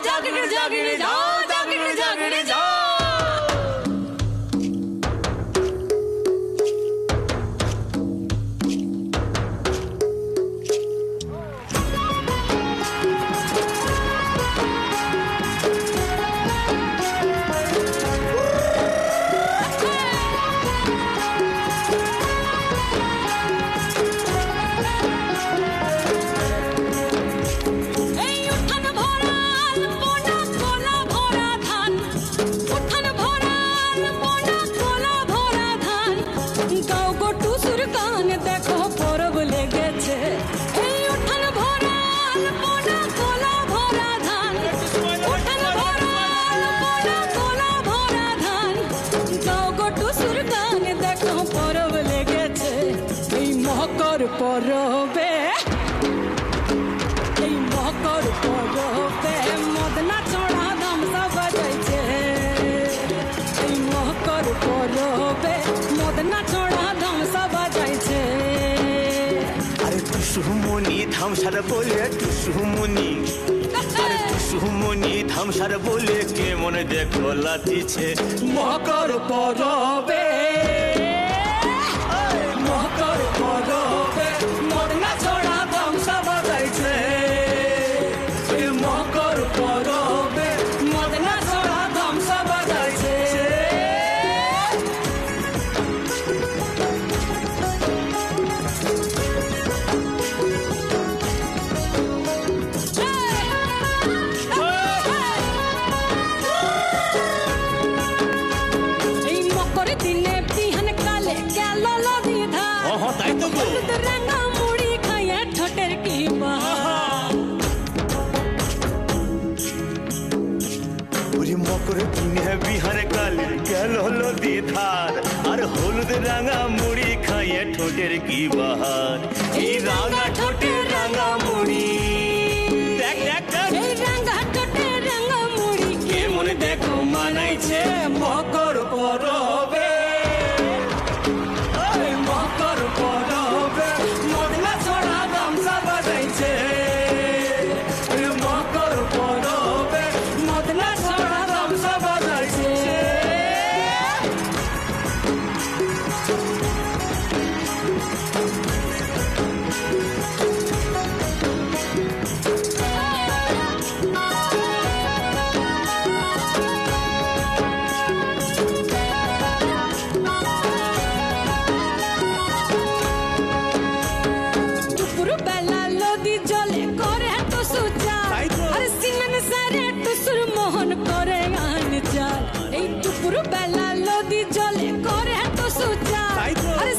জাগরে জাগরে যাও, জাগরে জাগরে যাও। পরবে এই মকর পরবে মদনা চড়া ধামসা বাজাইছে এই মকর পরবে মদনা চড়া ধামসা বাজাইছে আরে টুসুমনি ধামসার বলে টুসুমনি আরে টুসুমনি ধামসার বলে কে মনে দেখো লাতিছে মকর পরবে মকর পরবে মদনা চড়া ধামসা বাজাইছে এই মকর পরবে মদনা চড়া ধামসা বাজাইছে এই মকর দিনে বিহান কালে গেল নদী ধার তাই তো গো রাঙা মুড়ি খাইয়া ঠোঁটের কি বাহার ওরে মকর দিনে বিহার কালে গেল নদী ধার আর হলুদ রাঙা মুড়ি খাইয়ে ঠোঁটের কি বাহার এই রাঙা ঠোঁটের রাঙা মুড়ি দেখ দেখ দেখ এই রাঙা ঠোঁটের রাঙা মুড়ি কে মনে দেখো মানাইছে মকর পরবে এই মকর পরবে মদনা ছড়া গামছা বাজাইছে এই মকর পরবে মদনা ছড়া গামছা বাজাইছে দুপুর বেলা নদী জলে করে তো সুচার তাই তো। আর সিমন সারে টুসুর মোহন করে গান চাল এই দুপুর বেলা নদী জলে করে তো সুচার তাই তো। আর